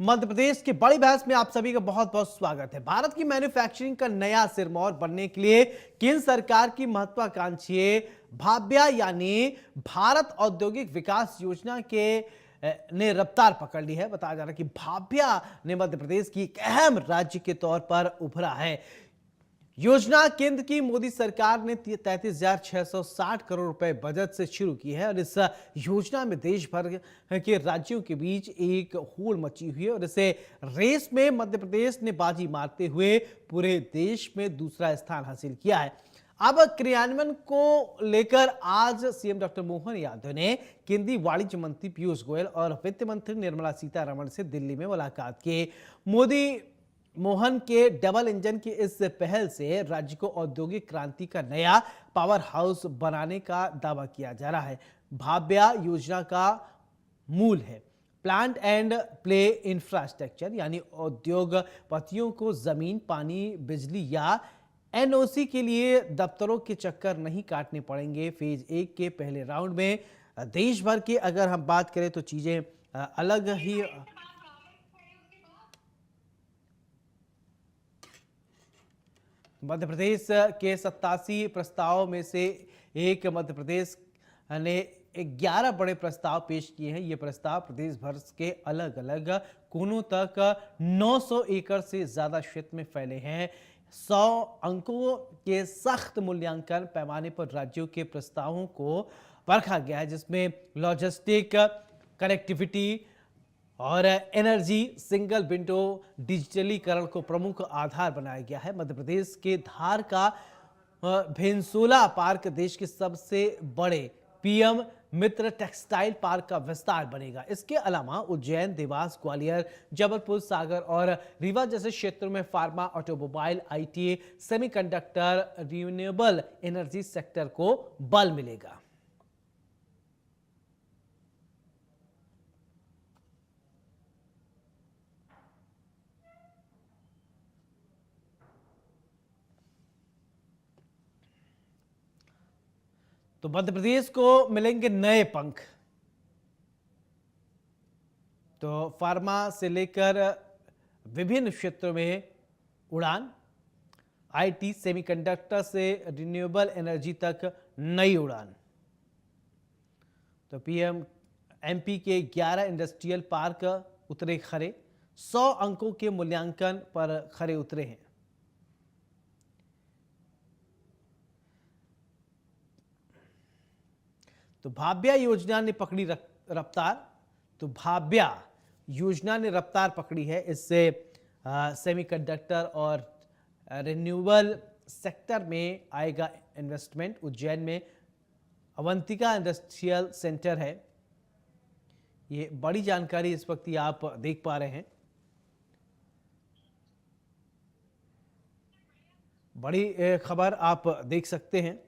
मध्य प्रदेश की बड़ी बहस में आप सभी का बहुत बहुत स्वागत है। भारत की मैन्युफैक्चरिंग का नया सिरमौर बनने के लिए केंद्र सरकार की महत्वाकांक्षी भाभ्या यानी भारत औद्योगिक विकास योजना के ने रफ्तार पकड़ ली है। बताया जा रहा है कि भाभ्या ने मध्य प्रदेश की एक अहम राज्य के तौर पर उभरा है। योजना केंद्र की मोदी सरकार ने 33,660 करोड़ रुपए बजट से शुरू की है और इस योजना में देश भर के राज्यों के बीच एक होड़ मची हुई है और इसे रेस में मध्य प्रदेश ने बाजी मारते हुए पूरे देश में दूसरा स्थान हासिल किया है। अब क्रियान्वयन को लेकर आज सीएम डॉक्टर मोहन यादव ने केंद्रीय वाणिज्य मंत्री पीयूष गोयल और वित्त मंत्री निर्मला सीतारमण से दिल्ली में मुलाकात की। मोहन के डबल इंजन की इस पहल से राज्य को औद्योगिक क्रांति का नया पावर हाउस बनाने का दावा किया जा रहा है। भाभ्या योजना का मूल है प्लांट एंड प्ले इंफ्रास्ट्रक्चर, यानी उद्योगपतियों को जमीन, पानी, बिजली या एनओसी के लिए दफ्तरों के चक्कर नहीं काटने पड़ेंगे। फेज 1 के पहले राउंड में देश भर की अगर हम बात करें तो चीजें अलग ही। मध्य प्रदेश के 87 प्रस्तावों में से एक मध्य प्रदेश ने 11 बड़े प्रस्ताव पेश किए हैं। ये प्रस्ताव प्रदेश भर के अलग अलग कोनों तक 900 एकड़ से ज्यादा क्षेत्र में फैले हैं। 100 अंकों के सख्त मूल्यांकन पैमाने पर राज्यों के प्रस्तावों को परखा गया है, जिसमें लॉजिस्टिक, कनेक्टिविटी और एनर्जी, सिंगल विंडो डिजिटलीकरण को प्रमुख आधार बनाया गया है। मध्य प्रदेश के धार का भेंसोला पार्क देश के सबसे बड़े पीएम मित्र टेक्सटाइल पार्क का विस्तार बनेगा। इसके अलावा उज्जैन, देवास, ग्वालियर, जबलपुर, सागर और रीवा जैसे क्षेत्रों में pharma, automobile, IT, semiconductor, renewable energy sector को बल मिलेगा। तो मध्य प्रदेश को मिलेंगे नए पंख। तो फार्मा से लेकर विभिन्न क्षेत्रों में उड़ान, आईटी, सेमीकंडक्टर से रिन्यूएबल एनर्जी तक नई उड़ान। तो पीएम एमपी के 11 इंडस्ट्रियल पार्क उतरे खरे, 100 अंकों के मूल्यांकन पर खरे उतरे हैं। तो भाभ्या योजना ने पकड़ी रफ्तार। तो भाभ्या योजना ने रफ्तार पकड़ी है। इससे सेमीकंडक्टर और रिन्यूएबल सेक्टर में आएगा इन्वेस्टमेंट। उज्जैन में अवंतिका इंडस्ट्रियल सेंटर है। ये बड़ी जानकारी इस वक्त आप देख पा रहे हैं। बड़ी खबर आप देख सकते हैं।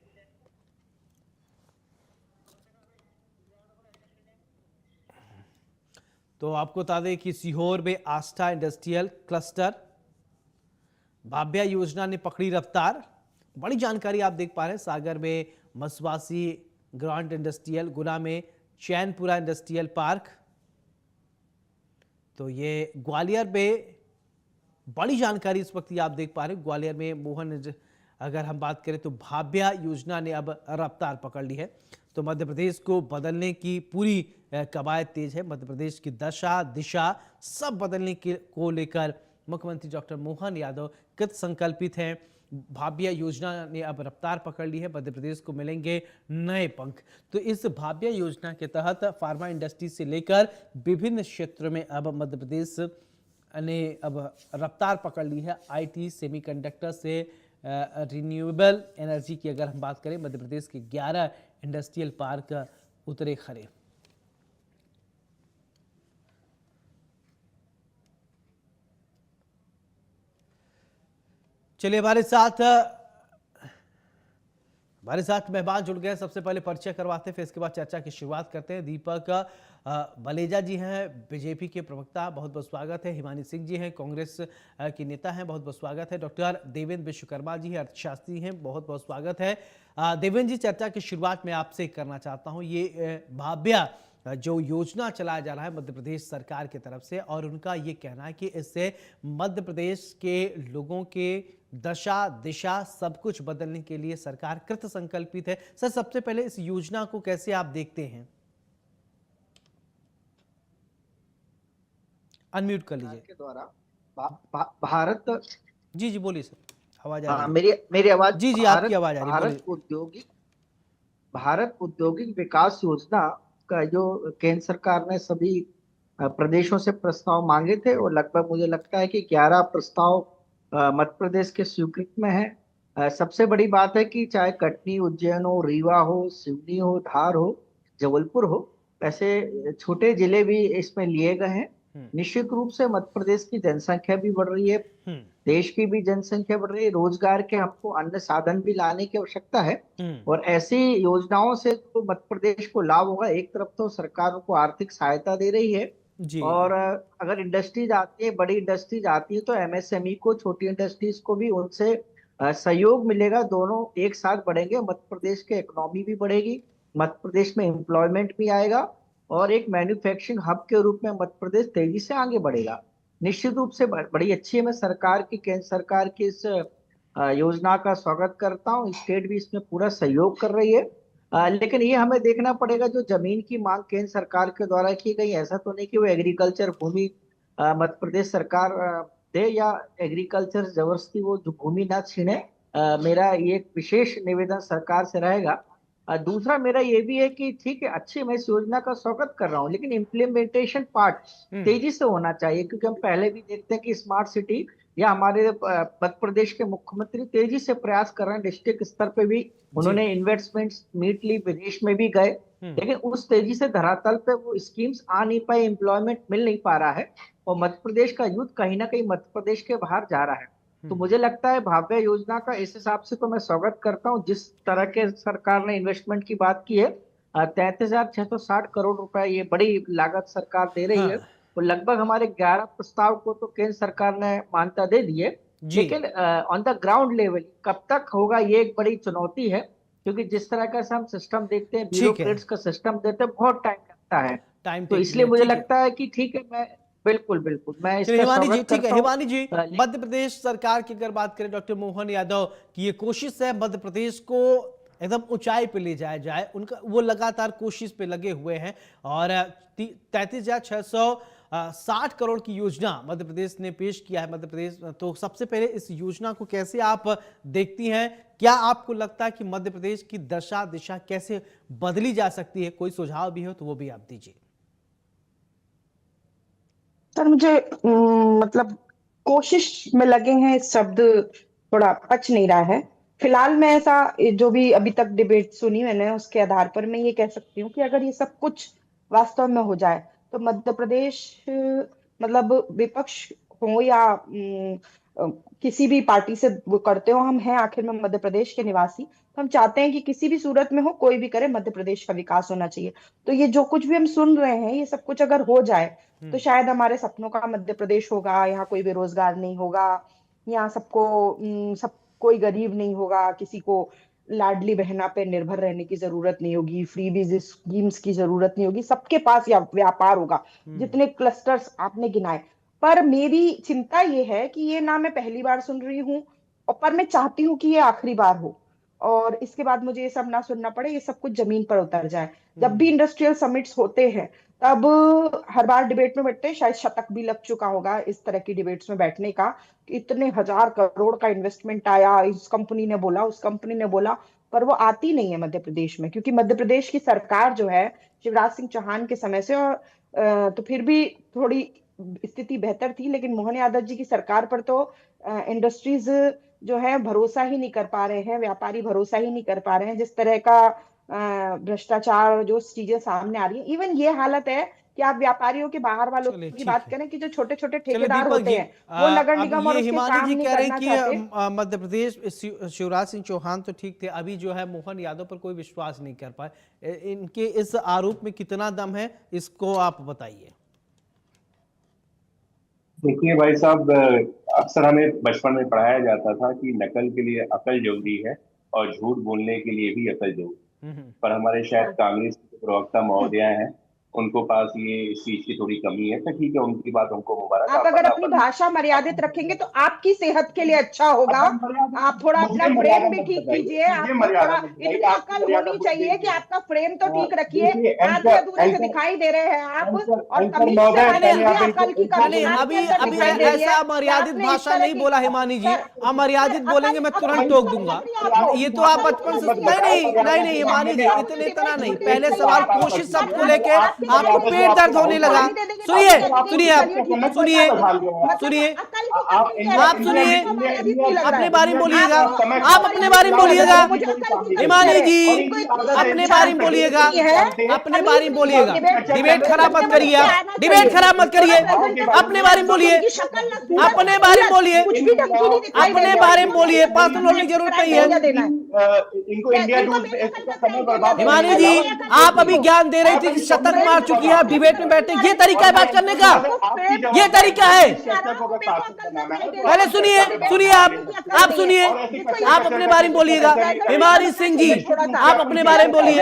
तो आपको बता दें कि सीहोर में आस्था इंडस्ट्रियल क्लस्टर, भाभ्या योजना ने पकड़ी रफ्तार। बड़ी जानकारी आप देख पा रहे हैं। सागर में मसवासी ग्रांट इंडस्ट्रियल, गुना में चैनपुरा इंडस्ट्रियल पार्क। तो ये ग्वालियर में बड़ी जानकारी इस वक्त आप देख पा रहे हैं। ग्वालियर में मोहन, अगर हम बात करें तो भाभ्या योजना ने अब रफ्तार पकड़ ली है। तो मध्य प्रदेश को बदलने की पूरी कवायद तेज है। मध्य प्रदेश की दशा, दिशा सब बदलने को लेकर मुख्यमंत्री डॉक्टर मोहन यादव कृत संकल्पित हैं। भाभ्या योजना ने अब रफ्तार पकड़ ली है। मध्य प्रदेश को मिलेंगे नए पंख। तो इस भाभ्या योजना के तहत फार्मा इंडस्ट्री से लेकर विभिन्न क्षेत्रों में अब मध्य प्रदेश ने अब रफ्तार पकड़ ली है। आईटी, सेमीकंडक्टर से रिन्यूएबल एनर्जी की अगर हम बात करें, मध्य प्रदेश के 11 इंडस्ट्रियल पार्क उतरे खरे। चलिए हमारे साथ मेहमान जुड़ गए। सबसे पहले परिचय करवाते हैं, फिर इसके बाद चर्चा की शुरुआत करते हैं। दीपक बलेजा जी हैं, बीजेपी के प्रवक्ता, बहुत बहुत स्वागत है। हिमानी सिंह जी हैं, कांग्रेस के नेता हैं, बहुत बहुत स्वागत है। डॉक्टर देवेंद्र विश्वकर्मा जी हैं, अर्थशास्त्री हैं, बहुत बहुत स्वागत है। देवेंद्र जी, चर्चा की शुरुआत में आपसे करना चाहता हूं। ये भाभ्या जो योजना चलाया जा रहा है मध्य प्रदेश सरकार की तरफ से, और उनका ये कहना है कि इससे मध्य प्रदेश के लोगों के दशा दिशा सब कुछ बदलने के लिए सरकार कृत संकल्पित है। सर, सबसे पहले इस योजना को कैसे आप देखते हैं? अनम्यूट कर लीजिए। के द्वारा भारत। जी जी बोलिए सर, आवाज आ रही है। मेरी मेरी आवाज। जी जी, आपकी आवाज आ रही है, बोलिए। भारत औद्योगिक विकास योजना का जो केंद्र सरकार ने सभी प्रदेशों से प्रस्ताव मांगे थे, और लगभग मुझे लगता है कि 11 प्रस्ताव मध्य प्रदेश के स्वीकृत में है। सबसे बड़ी बात है कि चाहे कटनी, उज्जैन हो, रीवा हो, सिवनी हो, धार हो, जबलपुर हो, ऐसे छोटे जिले भी इसमें लिए गए हैं। निश्चित रूप से मध्य प्रदेश की जनसंख्या भी बढ़ रही है, देश की भी जनसंख्या बढ़ रही है, रोजगार के हमको अन्य साधन भी लाने की आवश्यकता है। और ऐसी योजनाओं से तो मध्य प्रदेश को लाभ होगा। एक तरफ तो सरकार को आर्थिक सहायता दे रही है, जी। और अगर इंडस्ट्रीज आती है, बड़ी इंडस्ट्रीज आती है, तो एमएसएमई को, छोटी इंडस्ट्रीज को भी उनसे सहयोग मिलेगा। दोनों एक साथ बढ़ेंगे, मध्य प्रदेश की इकोनॉमी भी बढ़ेगी, मध्य प्रदेश में एम्प्लॉयमेंट भी आएगा, और एक मैन्युफैक्चरिंग हब के रूप में मध्य प्रदेश तेजी से आगे बढ़ेगा। निश्चित रूप से बड़ी अच्छी है। मैं सरकार की, केंद्र सरकार की इस योजना का स्वागत करता हूँ। स्टेट भी इसमें पूरा सहयोग कर रही है। लेकिन ये हमें देखना पड़ेगा, जो जमीन की मांग केंद्र सरकार के द्वारा की गई, ऐसा तो नहीं कि वो एग्रीकल्चर भूमि मध्य प्रदेश सरकार दे, या एग्रीकल्चर जबरदस्ती वो जो भूमि ना छीने। मेरा ये एक विशेष निवेदन सरकार से रहेगा। दूसरा मेरा ये भी है कि ठीक है, अच्छी, मैं इस योजना का स्वागत कर रहा हूँ, लेकिन इम्प्लीमेंटेशन पार्ट तेजी से होना चाहिए। क्योंकि हम पहले भी देखते हैं कि स्मार्ट सिटी, या हमारे मध्य प्रदेश के मुख्यमंत्री तेजी से प्रयास कर रहे हैं, डिस्ट्रिक्ट स्तर पे भी उन्होंने इन्वेस्टमेंट मीट ली, विदेश में भी गए, लेकिन उस तेजी से धरातल पे वो स्कीम्स आ नहीं पाई, एम्प्लॉयमेंट मिल नहीं पा रहा है, और मध्य प्रदेश का यूथ कहीं ना कहीं मध्य प्रदेश के बाहर जा रहा है। तो मुझे लगता है भाव्य योजना का इस हिसाब से तो मैं स्वागत करता हूँ। जिस तरह के सरकार ने इन्वेस्टमेंट की बात की है, 33,660 करोड़ रुपए, ये बड़ी लागत सरकार दे रही है। तो लगभग हमारे 11 प्रस्ताव को तो केंद्र सरकार ने मान्यता दे दी है, लेकिन ऑन द ग्राउंड लेवल कब तक होगा, ये एक बड़ी चुनौती है। क्योंकि जिस तरह का हम सिस्टम देखते हैं, ब्यूरोक्रेट्स का सिस्टम देते हैं, बहुत टाइम लगता है। तो इसलिए मुझे लगता है कि ठीक है, मैं बिल्कुल बिल्कुल मैं इसका हिमानी जी, स्वागत ठीक है। करता हूं। हिमानी जी, मध्य प्रदेश सरकार की अगर बात करें, डॉक्टर मोहन यादव की ये कोशिश है मध्य प्रदेश को एकदम ऊंचाई पे ले जाया जाए, उनका वो लगातार कोशिश पे लगे हुए हैं, और 33,660 करोड़ की योजना मध्य प्रदेश ने पेश किया है। मध्य प्रदेश, तो सबसे पहले इस योजना को कैसे आप देखती हैं? क्या आपको लगता है कि मध्य प्रदेश की दशा दिशा कैसे बदली जा सकती है? कोई सुझाव भी हो तो वो भी आप दीजिए। सर, मुझे मतलब कोशिश में लगे हैं इस शब्द थोड़ा पच नहीं रहा है। फिलहाल मैं ऐसा, जो भी अभी तक डिबेट सुनी मैंने, उसके आधार पर मैं ये कह सकती हूँ कि अगर ये सब कुछ वास्तव में हो जाए तो मध्य प्रदेश, मतलब विपक्ष हो या किसी भी पार्टी से वो करते हो, हम हैं आखिर में मध्य प्रदेश के निवासी, तो हम चाहते हैं कि किसी भी सूरत में हो, कोई भी करे, मध्य प्रदेश का विकास होना चाहिए। तो ये जो कुछ भी हम सुन रहे हैं, ये सब कुछ अगर हो जाए तो शायद हमारे सपनों का मध्य प्रदेश होगा। यहाँ कोई बेरोजगार नहीं होगा, यहाँ सब कोई गरीब नहीं होगा, किसी को लाडली बहना पे निर्भर रहने की जरूरत नहीं होगी, फ्रीबीज स्कीम्स की जरूरत नहीं होगी, सबके पास या व्यापार होगा, जितने क्लस्टर्स आपने गिनाए। पर मेरी चिंता ये है कि ये ना मैं पहली बार सुन रही हूँ, और पर मैं चाहती हूँ कि ये आखिरी बार हो, और इसके बाद मुझे ये सब ना सुनना पड़े, ये सब कुछ जमीन पर उतर जाए। जब भी इंडस्ट्रियल समिट्स होते हैं, तब हर बार डिबेट में बैठते हैं, शायद शतक भी लग चुका होगा इस तरह की डिबेट्स में बैठने का, कि इतने हजार करोड़ का इन्वेस्टमेंट आया, इस कंपनी ने बोला, उस कंपनी ने बोला, पर वो आती नहीं है मध्य प्रदेश में। क्योंकि मध्य प्रदेश की सरकार जो है शिवराज सिंह चौहान के समय से, और तो फिर भी थोड़ी स्थिति बेहतर थी, लेकिन मोहन यादव जी की सरकार पर तो इंडस्ट्रीज जो है भरोसा ही नहीं कर पा रहे हैं, व्यापारी भरोसा ही नहीं कर पा रहे हैं। जिस तरह का भ्रष्टाचार, जो चीजें सामने आ रही है, इवन ये हालत है कि आप व्यापारियों के बाहर वालों की बात करें, कि जो छोटे छोटे ठेकेदार होते हैं, वो नगर निगम और उसके काम नहीं करना चाहते। मध्य प्रदेश शिवराज सिंह चौहान तो ठीक थे, अभी जो है मोहन यादव पर कोई विश्वास नहीं कर पाए। इनके इस आरोप में कितना दम है, इसको आप बताइए। देखिए भाई साहब, अक्सर हमें बचपन में पढ़ाया जाता था कि नकल के लिए अकल जरूरी है और झूठ बोलने के लिए भी अकल जरूरी है। पर हमारे शायद कांग्रेस के प्रवक्ता महोदय हैं, उनको पास ये इस चीज की थोड़ी कमी है, तो ठीक है, उनकी बात उनको मुबारक। आप अगर बड़ा अपनी बड़ा भाषा मर्यादित रखेंगे तो आपकी सेहत के लिए अच्छा होगा। आप थोड़ा अपना मुझे फ्रेम मर्यादा भी मत ठीक बताइए, कीजिए। मुझे आपको मर्यादा थोड़ा मत बताइए, इतनी आपकी अकल मर्यादा होनी खुद चाहिए कि देखिए। आपका फ्रेम तो ठीक रखिए। देखिए आधे एंकर अधूरे से एंकर दिखाई दे रहे हैं आप, एंकर और एंकर तमीज से महोदय, बात पहले कीजिए। आप अकल की नहीं कमी नहीं, आपके अभी अंदर अभी दिखाई दे रही है ऐसा कि अमर्यादित आपने इस भाषा तरह नहीं की बोला हिमानी जी। सर, अमर्यादित बोलेंगे मैं तुरंत टोक दूंगा। ये तो आप बचपन से नहीं नहीं नहीं नहीं हिमानी जी, इतने इतना नहीं। पहले सवाल कोशिश सबको लेके आपको पेट दर्द होने लगा। सुनिए सुनिए आप सुनिए सुनिए आप सुनिए, अपने बारे में बोलिएगा। आप अपने बारे में बोलिएगा हिमानी जी, अपने बारे में बोलिएगा, अपने बारे में बोलिएगा। डिबेट खराब मत करिए, आप डिबेट खराब मत करिए। अपने बारे में बोलिए, अपने बारे में बोलिए, अपने बारे में बोलिए। पर्सनल बोलने की जरूरत नहीं है। इनको इंडिया टूर पे इसका समय बर्बाद हिमानी जी, आप अभी ज्ञान दे रही थी कि शतक मार चुकी है, आप डिबेट में बैठे। ये तरीका है बात करने का, ये तरीका है। पहले सुनिए सुनिए, आप सुनिए, आप अपने बारे में बोलिएगा। हिमानी सिंह जी, आप अपने बारे में बोलिए।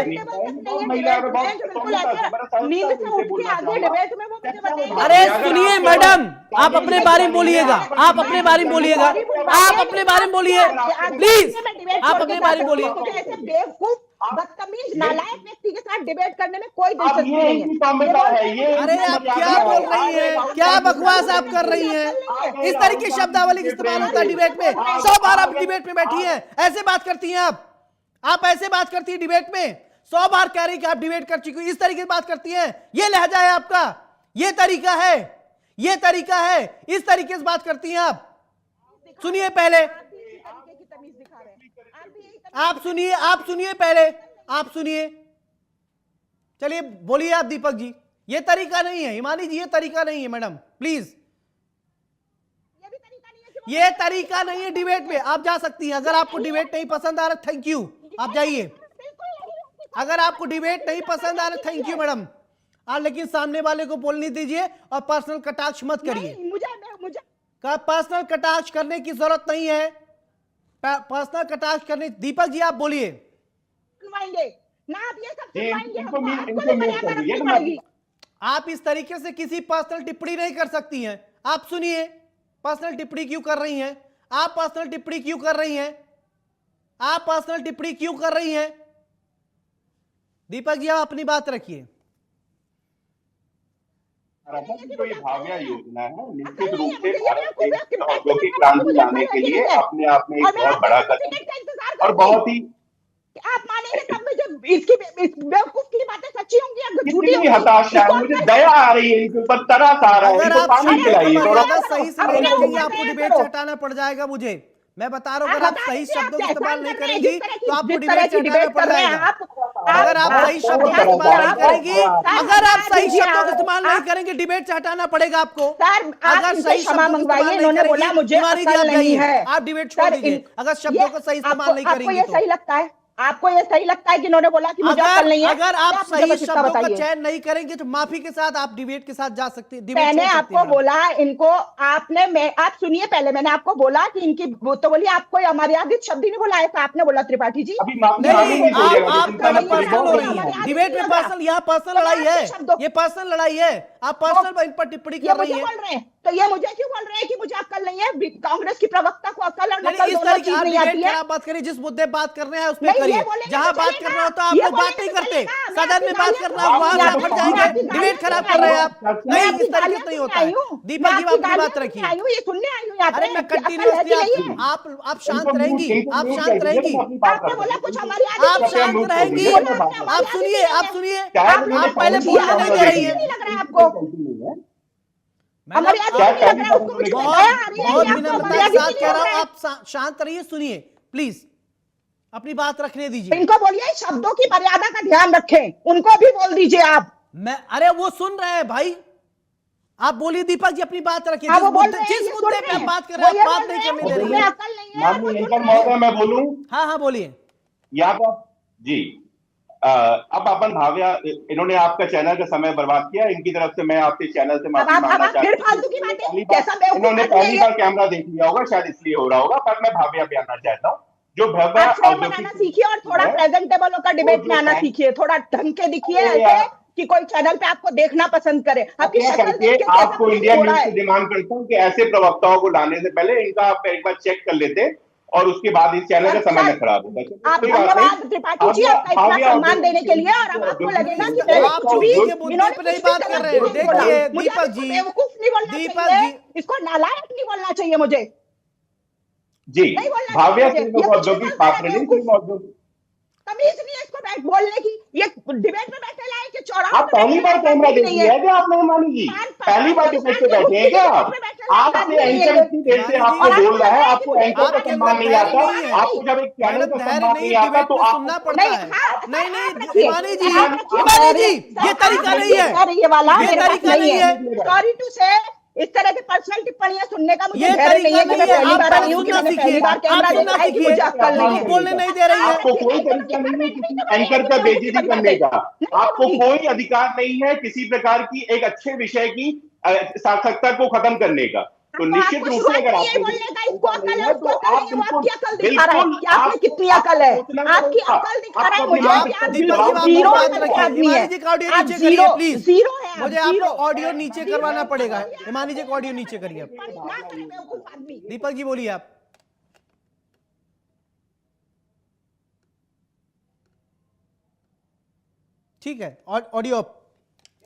अरे सुनिए मैडम, आप अपने बारे में बोलिएगा, आप अपने बारे में बोलिएगा, आप अपने बारे में बोलिए प्लीज, आप अपने बारे में बोलिए। ऐसे बेवकूफ बदतमीज नालायक व्यक्ति के साथ डिबेट करने में कोई अब दिलचस्पी ये नहीं इनकी है। कॉमेंट है, ये अरे आप क्या बोल रही हैं, क्या बकवास आप कर रही हैं? इस तरीके की शब्दावली का इस्तेमाल होता है डिबेट में। 100 बार आप डिबेट में बैठी हैं, ऐसे बात करती हैं आप ऐसे बात करती हैं डिबेट में। 100 बार कह रही कि आप डिबेट कर चुकी, इस तरीके से बात करती हैं। ये लहजा है आपका, ये तरीका है, ये तरीका है, इस तरीके से बात करती हैं आप। सुनिए पहले, आप सुनिए पहले, आप सुनिए। चलिए बोलिए आप दीपक जी। ये तरीका नहीं है हिमानी जी, ये तरीका नहीं है मैडम, प्लीज। ये तरीका नहीं है डिबेट में। आप जा सकती हैं, अगर आपको डिबेट नहीं पसंद आ रहा, थैंक यू, आप जाइए। अगर आपको डिबेट नहीं पसंद आ रहा, थैंक यू मैडम। लेकिन सामने वाले को बोलने दीजिए और पर्सनल कटाक्ष मत करिए। मुझे पर्सनल कटाक्ष करने की जरूरत नहीं है, पर्सनल कटाक्ष करने। दीपक जी आप बोलिए ना, आप ये सब इनको म्यूट कर दीजिए। आप इस तरीके से किसी पर्सनल टिप्पणी नहीं कर सकती हैं। आप सुनिए, पर्सनल टिप्पणी क्यों कर रही हैं? आप पर्सनल टिप्पणी क्यों कर रही हैं? आप पर्सनल टिप्पणी क्यों कर रही हैं? दीपक जी आप अपनी बात रखिए। जो ये भाव्या योजना है, निश्चित रूप से भारत में औद्योगिक क्रांति लाने के लिए अपने आप में एक बहुत बड़ा कदम और बहुत ही आप मानेंगे तब मुझे इसकी बेवकूफ की बातें सच्ची होंगी या झूठी कितनी होंगी। हताशा है, मुझे दया आ रही है इनके ऊपर, तरस आ रहा है। अगर इनको आप पानी पिलाइए थोड़ा। मर्यादा सही से नहीं अपने रखेंगे, ऊपर आपको दया डिबेट करो। से हटाना पड़ जाएगा। मुझे मैं बता रहा हूँ, अगर आप सही शब्दों का इस्तेमाल नहीं करेंगी जिस तरह तो आपको जिस तरह डिबेट से की हटाना डिबेट पड़ कर रहे हैं जाएगा। आप, अगर आप सही शब्दों का इस्तेमाल नहीं करेंगी, अगर आप सही दीजिए, शब्दों का इस्तेमाल नहीं करेंगे, डिबेट से हटाना पड़ेगा आपको। सर, आप अगर इनसे सही क्षमा शब्दों का मंगवाइए, इस्तेमाल नहीं इन्होंने बोला करेंगी, मुझे हिमानी जी अकल आप नहीं जाइए, है। आप डिबेट छोड़ सर, दीजिए। अगर शब्दों का सही इस्तेमाल नहीं आपको करेंगी ये तो सही लगता है? आपको ये सही लगता है कि इन्होंने बोला कि मुझे अकल नहीं है? अगर आप क्या मुझे सही बस इतना शब्दों का बताइए। चयन नहीं करेंगे तो माफी के साथ आप डिबेट के साथ जा सकते हैं, डिबेट मैंने छोड़ सकती आपको हैं मैडम। बोला इनको, आप सुनिए पहले, मैंने आपको बोला कि इनकी वो तो बोलिए, आपको अमर्यादित शब्द ही नहीं बोला है, तो आपने बोला त्रिपाठी जी। अभी माफी नहीं, नहीं बोलिएगा, आप चिंता मत करिए, पर्सनल हो बहुत रही बढ़िया। है डिबेट में। पर्सनल, यहाँ पर्सनल लड़ाई है, ये पर्सनल लड़ाई है। आप पर्सनल इन पर टिप्पणी ये कर मुझे रही है। बोल रहे हैं, तो ये मुझे क्यों बोल रहे हैं कि मुझे अक्ल नहीं है? कांग्रेस की प्रवक्ता को अक्ल और नहीं, नकल इस दोनों तरीके चीज आप नहीं डिबेट आती है। खराब बात करिए, जिस मुद्दे बात करने हैं उस पर नहीं, ये करिए। बोलेंगे जहां तो बात चलेगा, करना होता है आप ये लोग बात बोलेंगे नहीं तो करते, चलेगा। मैं सदन में आपकी बात गालियां करना हो वहां से सुनने आप हट आई जाएंगे, हूं। डिबेट खराब मैं कर रहे हैं आपकी आप। नहीं, गालियां इस तरीके से नहीं होता है। दीपक जी आप अपनी बात रखिए। ये सुनने आई हूँ यहाँ अरे पे मैं कि अकल है कंटिन्यूअसली कि नहीं है? आप शांत रहेंगी, आप इनको शांत म्यूट कर रहेंगी, दीजिए, अपनी बात आपने कर बोला दीजिए। कुछ हमारी आप कृपया शांत म्यूट कर रहेंगी। दीजिए, मैं बात आप सुनिए, आप सुनिए, शायद आप उन्होंने पहले पहली बोलने बार नहीं दे रही देखी है। नहीं लग रहा है आपको? मैडम, अमर्यादित क्या नहीं लग रहा है उसको? मुझे बहुत दया आ रही है बहुत कि आपको विनम्रता के अमर्यादित साथ नहीं कह लग रहा रहा हूं, है। आप शांत रहिए, सुनिए प्लीज, अपनी बात रखने दीजिए। इनको बोलिए शब्दों की मर्यादा का ध्यान रखें, उनको भी बोल दीजिए आप। अरे वो सुन रहे हैं भाई, आप बोलिए दीपक जी, अपनी बात रखिए। हाँ, वो बोल रहे हैं, जिस ये सुन मुद्दे रहे पे आप हैं। बात कर वो रहे हैं, ये आप बात बोल नहीं रहे हैं करने कि दे रही तुम्हें है। अकल नहीं है, और वो माननीय सुन एंकर रहे हैं। महोदय, मैं बोलूं? हाँ हाँ बोलिए। या तो जी, अब अपन भाव्या, इन्होंने आपका चैनल का समय बर्बाद किया, इनकी तरफ से मैं आपके चैनल से माफी अब मांगना आप फिर चाहता फालतू की बातें, कैसा बेवकूफ इन्होंने आदमी है पहली ये? बार कैमरा देख लिया होगा, शायद इसलिए हो रहा होगा, पर मैं भाव्या पे आना चाहता हूँ। जो भव्या आप फ्रेम बनाना सीखिए और थोड़ा प्रेजेंटेबल होकर डिबेट में आना सीखिए, थोड़ा ढंग के दिखिए। ऐसे कि कोई चैनल पे आपको देखना पसंद करे। आपकी क्या शक्ल करके देख के कैसा आपको इंडिया हो रहा न्यूज है? से डिमांड करता हूँ कि ऐसे प्रवक्ताओं को लाने से पहले इनका आप एक बार चेक कर लेते और उसके बाद इस चैनल का समय न खराब होता। आप कोई बात नहीं, धन्यवाद त्रिपाठी जी आपका इतना भाविया सम्मान देने के लिए। और अब आपको लगेगा कि मैंने आप कुछ भी, मुद्दे के मुद्दे इन्होंने पे कुछ नहीं भी बात कर गलत रहे हैं। नहीं बोला। देखिए मुझे दीपक इसको जी, बेवकूफ नहीं बोलना दीपक चाहिए, जी, इसको नालायक नहीं बोलना चाहिए, मुझे जी नहीं बोलना चाहिए। भाविया मुझे सिर्फ ये कुछ औद्योगिक बोलता है पात्र नहीं, बेवकूफ, सिर्फ औद्योगिक। तमीज नहीं है इसको बैठ बोलने की। ये डिबेट में बैठे लाए कि चौराहों आप पे पहली बैठे बार लाए, कैमरा नहीं देखी है। है क्या आपने हिमानी जी? पहली बार डिबेट पे बैठे हैं क्या आप? आपसे एंकर इतनी देर से हिमानी जी, आपको बोल रहा है, आपको एंकर का आपके सम्मान अंदर नहीं धैर्य आता, नहीं है। आपको जब एक चैनल मैडम का धैर्य सम्मान नहीं, नहीं आता डिबेट तो में आपको सुनना पड़ता नहीं, है। हाँ, नहीं नहीं आप रखिए, हिमानी जी, आप रखिए। हिमानी जी, सर, ये तरीका आप नहीं है, सर, ये वाला ये मेरे पास तरीका नहीं है। सॉरी टू से इस तरह की पर्सनल टिप्पणियां सुनने का मुझे ये धैर्य नहीं तरीका है कि नहीं मैं है। पहली आप बार आई हूँ, कि सुनना मैंने पहली सीखिए, बार आप कैमरा सुनना देखा है, कि सीखिए। मुझे अक्ल नहीं है। आप बोलने नहीं दे रही है। आपको कोई तरीका नहीं है किसी एंकर का बेइज्जती करने का। आपको कोई अधिकार नहीं है किसी प्रकार की एक अच्छे विषय की सार्थकता को खत्म करने का। तो निश्चित रूप से अगर आपको बोलने का इसको अकल है, उसको तो अकल आप नहीं है, वो बिल्कुल आपकी अकल दिखा रहा है कि आप में कितनी अकल है। आपकी अकल दिखा रहा है मुझे आप कि आप दीपक जी, आप जीरो बात अकल के रखिए। आदमी हिमानी है। जी का ऑडियो आप नीचे करिए प्लीज। जीरो है आप, मुझे जीरो। आपको ऑडियो नीचे करवाना पड़ेगा। हिमानी जी का ऑडियो नीचे करिए। ना करे बेवकूफ आदमी। दीपक जी बोलिए आप। ठीक है, ऑडियो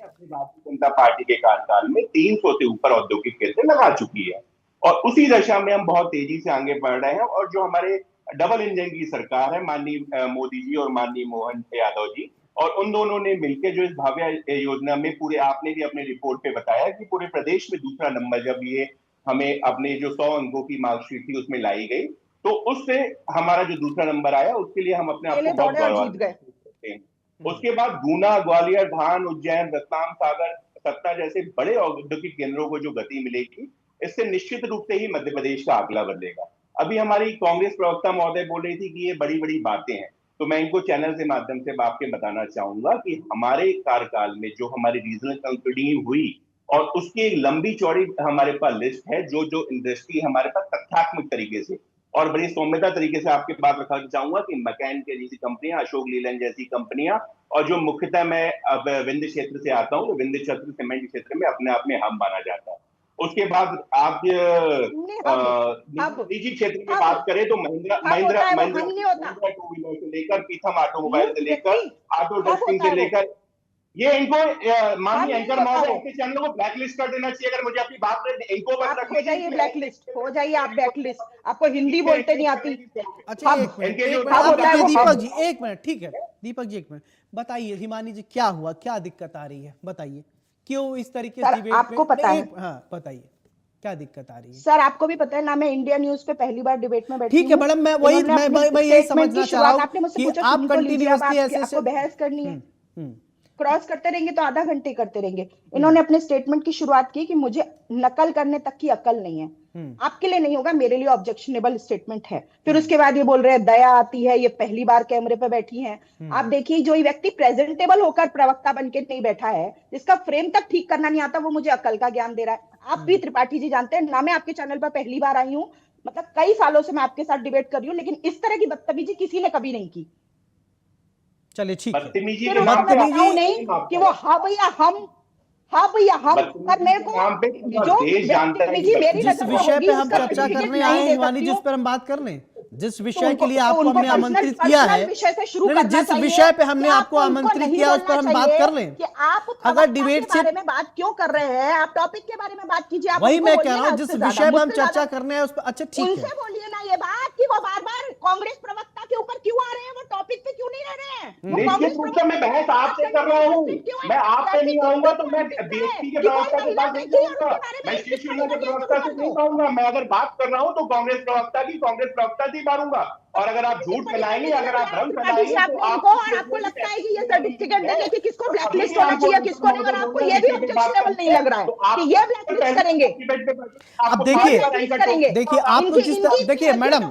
अपनी भारतीय जनता पार्टी के कार्यकाल में 300 से ऊपर औद्योगिक केंद्र लगा चुकी है और उसी दशा में हम बहुत तेजी से आगे बढ़ रहे हैं। और जो हमारे डबल इंजन की सरकार है, माननीय मोदी जी और माननीय मोहन यादव जी, और उन दोनों ने मिलकर जो इस भाव्य योजना में पूरे, आपने भी अपने रिपोर्ट पे बताया कि पूरे प्रदेश में दूसरा नंबर जब ये हमें अपने जो 100 अंकों की मार्कशीट थी उसमें लाई गई, तो उससे हमारा जो दूसरा नंबर आया उसके लिए हम अपने आप को बहुत गौरवान्वित करते हैं। उसके बाद गुना, ग्वालियर, धान, उज्जैन, रतलाम, सागर, सत्ता जैसे बड़े औद्योगिक केंद्रों को जो गति मिलेगी, इससे निश्चित रूप से ही मध्य प्रदेश का आंकड़ा बदलेगा। अभी हमारी कांग्रेस प्रवक्ता महोदय बोल रही थी कि ये बड़ी बड़ी बातें हैं, तो मैं इनको चैनल के माध्यम से आपके बताना चाहूंगा कि हमारे कार्यकाल में जो हमारी रीजनल कंसोलिडेशन हुई और उसकी एक लंबी चौड़ी हमारे पास लिस्ट है, जो जो इंडस्ट्री हमारे पास तथ्यात्मक तरीके से और बड़ी सौम्यता तरीके से आपके बात रखना चाहूंगा कि मकैन के जैसी कंपनियां, अशोक लीलैंड जैसी कंपनियां, और जो मुख्यतः मैं अब विंध्य क्षेत्र से आता हूं, तो विंध्य क्षेत्र सीमेंट क्षेत्र में अपने आप में हम माना जाता है। उसके बाद आप निजी क्षेत्र में बात करें तो महिंद्रा टू व्हीलर से लेकर पीथम ऑटोमोबाइल से लेकर ऑटो डस्टिंग से लेकर, ये इनको माननीय एंकर महोदय आपके चैनल को ब्लैकलिस्ट कर देना चाहिए। अगर मुझे अपनी बात में इनको बस हो जाइए ब्लैकलिस्ट, हो जाइए आप ब्लैकलिस्ट। आपको हिंदी बोलते नहीं आती। अच्छा एक मिनट आप रुकिए दीपक जी, एक मिनट, ठीक है दीपक जी, एक मिनट बताइए हिमानी जी क्या हुआ, क्या दिक्कत आ रही है, बताइए क्यों इस तरीके से डिबेट आपको पता है? हाँ बताइए क्या दिक्कत आ रही है। सर आपको भी पता है ना, मैं इंडिया न्यूज पे पहली बार डिबेट में बैठी हूं। ठीक है मैडम, मैं वही यही समझना चाह रहा हूं आपने मुझसे कि पूछा आप कंटिन्यूअसली ऐसे आपको बहस करनी है, हम्म क्रॉस करते रहेंगे तो आधा घंटे करते रहेंगे। इन्होंने अपने स्टेटमेंट की शुरुआत की कि मुझे नकल करने तक की अकल नहीं है। आपके लिए नहीं होगा, मेरे लिए ऑब्जेक्शनेबल स्टेटमेंट है। फिर उसके बाद ये बोल रहे हैं दया आती है, ये पहली बार कैमरे पे बैठी हैं। आप देखिए, जो ये व्यक्ति प्रेजेंटेबल होकर प्रवक्ता बनके नहीं बैठा है, जिसका फ्रेम तक ठीक करना नहीं आता, वो मुझे अकल का ज्ञान दे रहा है। आप भी त्रिपाठी जी जानते हैं ना, मैं आपके चैनल पर पहली बार आई हूँ, मतलब कई सालों से मैं आपके साथ डिबेट कर रही हूँ, लेकिन इस तरह की बदतमीजी किसी ने कभी नहीं की। चलिए ठीक है, बदतमीजी फिर उन्होंने बताऊं नहीं कि वो हाँ भैया हम पर मेरे को जो बदतमीजी मेरी जिस नजर में विषय होगी, पे हम उसका चर्चा certificate करने नहीं आए हैं दे हिमानी सकती जी, हूँ। उस पर हम बात कर लें। जिस तो विषय के लिए उनको आपको हमने आमंत्रित किया है, विषय से शुरू नहीं, करना जिस चाहिए विषय पे हमने कि आपको उनको आमंत्रित नहीं किया उस पर हम बोलना बात चाहिए कर लें। कि आप अगर प्रवक्ता डिबेट के से बारे में बात क्यों कर रहे हैं, आप टॉपिक के बारे में बात कीजिए। आप वही उनको मैं बोलिए कह रहा ना, हूँ, जिस उससे विषय ज्यादा, पे हम मुझसे चर्चा ज्यादा करने हैं उस पर। अच्छा ठीक उनसे है, बोलिए ना ये बात कि वो बार बार कांग्रेस प्रवक्ता के ऊपर क्यों आ रहे हैं, वो टॉपिक पे क्यों नहीं रह रहे हैं। वो कांग्रेस निश्चित रूप से मैं बहस आपसे कर रहा हूँ, मैं आप पे नहीं आऊंगा तो मैं बीएसपी के प्रवक्ता के पास नहीं जाऊंगा, मैं शिवसेना के प्रवक्ता से नहीं कहूंगा। मैं अगर बात कर रहा हूँ तो कांग्रेस प्रवक्ता से ही मारूंगा। और अगर आप झूठ फैलाएंगे, अगर आप भ्रम फैलाएंगे तो आपको लगता है कि ये सर्टिफिकेट देंगे कि किसको ब्लैकलिस्ट होना चाहिए, किसको नहीं, और आपको ये भी ऑब्जेक्शनेबल नहीं लग रहा है कि ये ब्लैकलिस्ट करेंगे। अब देखिए आप लोग जिस देखिए मैडम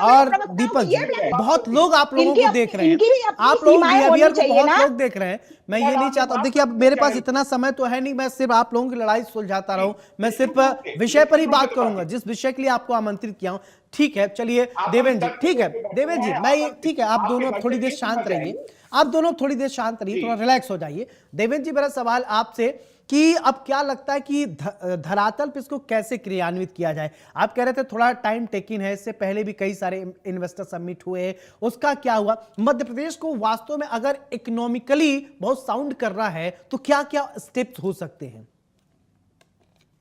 और दीपक जी, बहुत लोग आप लोगों को देख रहे हैं, आप लोगों के बिहेवियर को बहुत लोग देख रहे हैं। मैं ये नहीं चाहता, देखिए अब मेरे पास इतना समय तो है नहीं, मैं सिर्फ आप लोगों की लड़ाई सुलझाता रहूं। मैं सिर्फ विषय पर ही बात करूंगा, जिस विषय के लिए आपको आमंत्रित किया हूं। ठीक है, चलिए देवेंद्र जी, ठीक है देवेंद्र जी, मैं ये ठीक है, आप दोनों अब थोड़ी देर शांत रहिए, आप दोनों थोड़ी देर शांत रहिए, थोड़ा रिलैक्स हो जाइए। देवेंद्र जी, मेरा सवाल आपसे कि अब क्या लगता है कि धरातल पे इसको कैसे क्रियान्वित किया जाए? आप कह रहे थे थोड़ा टाइम टेकिंग है, इससे पहले भी कई सारे इन्वेस्टर समिट हुए, उसका क्या हुआ? मध्य प्रदेश को वास्तव में अगर इकोनॉमिकली बहुत साउंड कर रहा है तो क्या क्या स्टेप्स हो सकते हैं?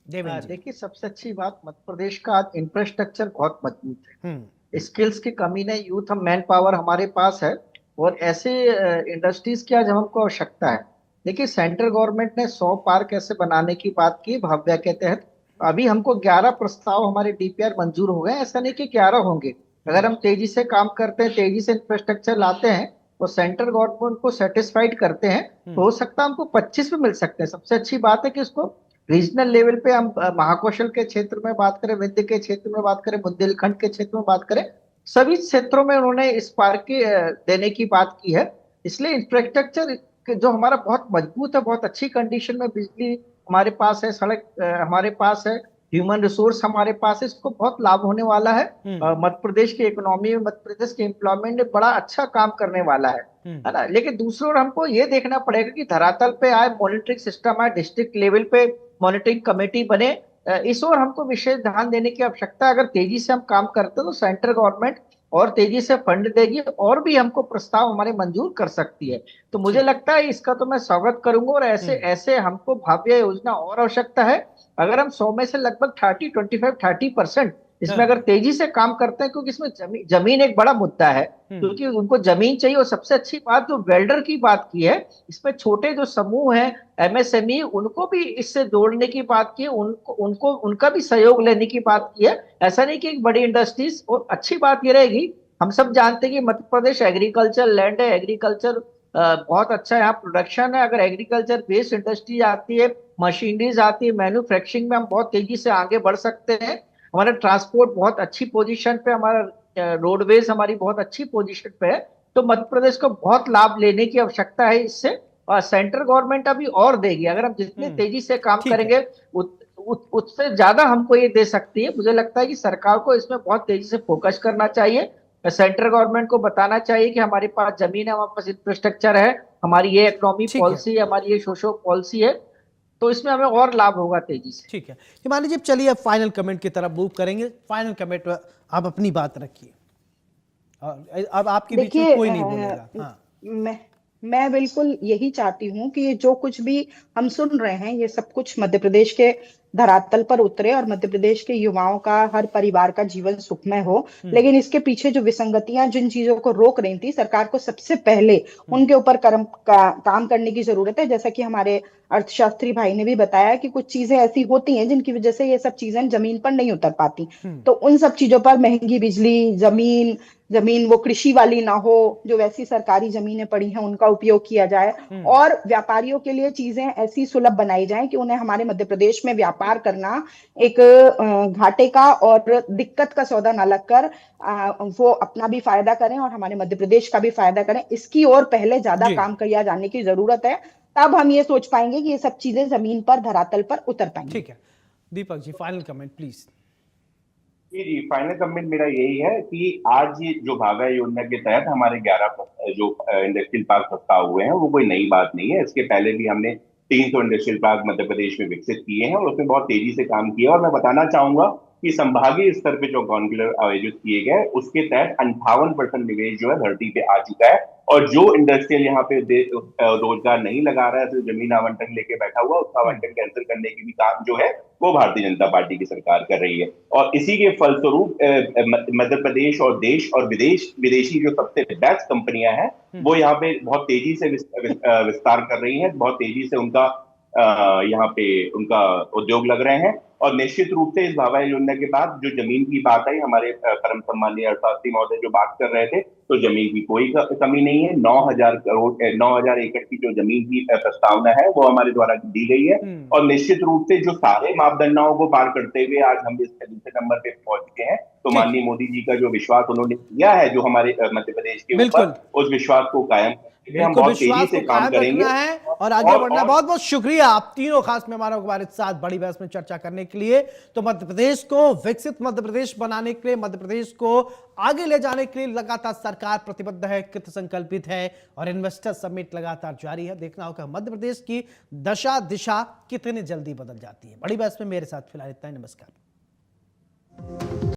देवेंद्र जी। देखिए, सबसे अच्छी बात, मध्य प्रदेश का आज इंफ्रास्ट्रक्चर बहुत मजबूत है। स्किल्स की कमी नहीं, यूथ हम मैन पावर हमारे पास है, और ऐसे इंडस्ट्रीज की आज हमको आवश्यकता है। देखिए, सेंट्रल गवर्नमेंट ने 100 पार्क ऐसे बनाने की बात की भाव्या के तहत। अभी हमको 11 प्रस्ताव हमारे डीपीआर मंजूर हो गए, ऐसा नहीं कि 11 होंगे। अगर हम तेजी से काम करते हैं, तेजी से इंफ्रास्ट्रक्चर लाते हैं, तो सेंट्रल गवर्नमेंट को सेटिस्फाइड करते हैं, तो हो सकता है हमको 25 भी मिल सकते हैं। सबसे अच्छी बात है कि इसको रीजनल लेवल पे हम महाकौशल के क्षेत्र में बात करें, विद्या के क्षेत्र में बात करें, बुंदेलखंड के क्षेत्र में बात करें, सभी क्षेत्रों में उन्होंने इस पार्क की देने की बात की है। इसलिए इंफ्रास्ट्रक्चर जो हमारा बहुत मजबूत है, बहुत अच्छी कंडीशन में, बिजली हमारे पास है, सड़क हमारे पास है, ह्यूमन रिसोर्स हमारे पास है, इसको बहुत लाभ होने वाला है। मध्य प्रदेश की इकोनॉमी में, मध्य प्रदेश के एम्प्लॉयमेंट में बड़ा अच्छा काम करने वाला है ना। लेकिन दूसरी ओर हमको ये देखना पड़ेगा कि धरातल पे आए, मॉनिटरिंग सिस्टम आए, डिस्ट्रिक्ट लेवल पे मॉनिटरिंग कमेटी बने। इस ओर हमको विशेष ध्यान देने की आवश्यकता है। अगर तेजी से हम काम करते हैं तो सेंट्रल गवर्नमेंट और तेजी से फंड देगी, और भी हमको प्रस्ताव हमारे मंजूर कर सकती है। तो मुझे लगता है इसका तो मैं स्वागत करूंगा, और ऐसे ऐसे हमको भाव्य योजना और आवश्यकता है। अगर हम 100 में से लगभग 30% इसमें अगर तेजी से काम करते हैं, क्योंकि इसमें जमीन एक बड़ा मुद्दा है, क्योंकि उनको जमीन चाहिए। और सबसे अच्छी बात जो वेल्डर की बात की है, इसमें छोटे जो समूह हैं, एमएसएमई, उनको भी इससे जोड़ने की बात की है, उनको उनका भी सहयोग लेने की बात की है। ऐसा नहीं कि एक बड़ी इंडस्ट्रीज। और अच्छी बात ये रहेगी, हम सब जानते हैं कि मध्य प्रदेश एग्रीकल्चर लैंड है, एग्रीकल्चर बहुत अच्छा यहाँ प्रोडक्शन है। अगर एग्रीकल्चर बेस्ड इंडस्ट्री आती है, मशीनरीज आती है, मैन्युफैक्चरिंग में हम बहुत तेजी से आगे बढ़ सकते हैं। हमारा ट्रांसपोर्ट बहुत अच्छी पोजीशन पे, हमारा रोडवेज हमारी बहुत अच्छी पोजीशन पे है। तो मध्य प्रदेश को बहुत लाभ लेने की आवश्यकता है इससे, और सेंट्रल गवर्नमेंट अभी और देगी। अगर हम जितने तेजी से काम करेंगे, उससे ज्यादा हमको ये दे सकती है। मुझे लगता है कि सरकार को इसमें बहुत तेजी से फोकस करना चाहिए। सेंट्रल गवर्नमेंट को बताना चाहिए कि हमारे पास जमीन है, हमारे पास इंफ्रास्ट्रक्चर है, हमारी ये इकोनॉमी पॉलिसी है, हमारी ये सोशो पॉलिसी है, तो इसमें हमें और लाभ होगा तेजी से। ठीक है हिमानी जी, चलिए अब फाइनल कमेंट की तरफ मूव करेंगे। फाइनल कमेंट आप अपनी बात रखिए, अब आपके बीच में कोई नहीं बोलेगा। हाँ, मैं बिल्कुल यही चाहती हूँ कि ये जो कुछ भी हम सुन रहे हैं, ये सब कुछ मध्य प्रदेश के धरातल पर उतरे और मध्य प्रदेश के युवाओं का, हर परिवार का जीवन सुखमय हो। लेकिन इसके पीछे जो विसंगतियां, जिन चीजों को रोक रही थी, सरकार को सबसे पहले उनके ऊपर काम करने की जरूरत है। जैसा कि हमारे अर्थशास्त्री भाई ने भी बताया कि कुछ चीजें ऐसी होती हैं जिनकी वजह से ये सब चीजें जमीन पर नहीं उतर पाती। तो उन सब चीजों पर, महंगी बिजली, जमीन वो कृषि वाली ना हो, जो वैसी सरकारी जमीनें पड़ी हैं उनका उपयोग किया जाए, और व्यापारियों के लिए चीजें ऐसी सुलभ बनाई जाए कि उन्हें हमारे मध्य प्रदेश में व्यापार करना एक घाटे का और दिक्कत का सौदा न लगकर वो अपना भी फायदा करें और हमारे मध्य प्रदेश का भी फायदा करें। इसकी ओर पहले ज्यादा काम किया जाने की जरूरत है, तब हम ये सोच पाएंगे कि ये सब चीजें जमीन पर, धरातल पर उतर पाएंगी। ठीक है Deepak ji, final comment please. जी, फाइनल कमेंट मेरा यही है कि आज ये जो भाभा योजना के तहत हमारे 11 जो इंडस्ट्रियल पार्क प्रस्ताव हुए हैं, वो कोई नई बात नहीं है। इसके पहले भी हमने 300 इंडस्ट्रियल पार्क मध्य प्रदेश में विकसित किए हैं, और उसमें बहुत तेजी से काम किया। और मैं बताना चाहूंगा कि संभागीय स्तर पे जो कॉन्क्लेव आयोजित किए गए, उसके तहत 58% निवेश जो है धरती पे आ चुका है। और जो इंडस्ट्रियल यहाँ पे रोजगार नहीं लगा रहा है, सिर्फ जमीन आवंटन लेके बैठा हुआ, उसका आवंटन कैंसिल करने की भी काम जो है वो भारतीय जनता पार्टी की सरकार कर रही है। और इसी के फलस्वरूप मध्य प्रदेश और देश और विदेशी जो सबसे बेस्ट कंपनियां हैं, वो यहाँ पे बहुत तेजी से विस्तार कर रही हैं, बहुत तेजी से उनका यहाँ पे उनका उद्योग लग रहे हैं। और निश्चित रूप से इस भाभा योजना के बाद जो जमीन की बात आई, हमारे परम सम्मानीय अर्थशास्त्री महोदय जो बात कर रहे थे, तो जमीन की कोई कमी नहीं है। 9,000 एकड़ की जो जमीन की प्रस्तावना है, वो हमारे द्वारा दी गई है। और निश्चित रूप से जो सारे मापदंडों को पार करते हुए आज हम इस दूसरे नंबर पे पहुंच चुके हैं। तो माननीय मोदी जी का जो विश्वास उन्होंने किया है, जो हमारे मध्य प्रदेश के ऊपर, उस विश्वास को कायम लिए हम बिल्कुल बहुत तेजी विश्वास से को काम कायम करेंगे। रखना है और आगे बढ़ना है। और बहुत बहुत शुक्रिया आप तीनों खास मेहमानों को हमारे साथ बड़ी बहस में चर्चा करने के लिए। तो मध्य प्रदेश को विकसित मध्य प्रदेश बनाने के लिए, मध्य प्रदेश को आगे ले जाने के लिए लगातार सरकार प्रतिबद्ध है, कृत संकल्पित है और इन्वेस्टर समिट लगातार जारी है। देखना होगा मध्य प्रदेश की दशा दिशा कितनी जल्दी बदल जाती है। बड़ी बहस में मेरे साथ फिलहाल इतना ही। नमस्कार।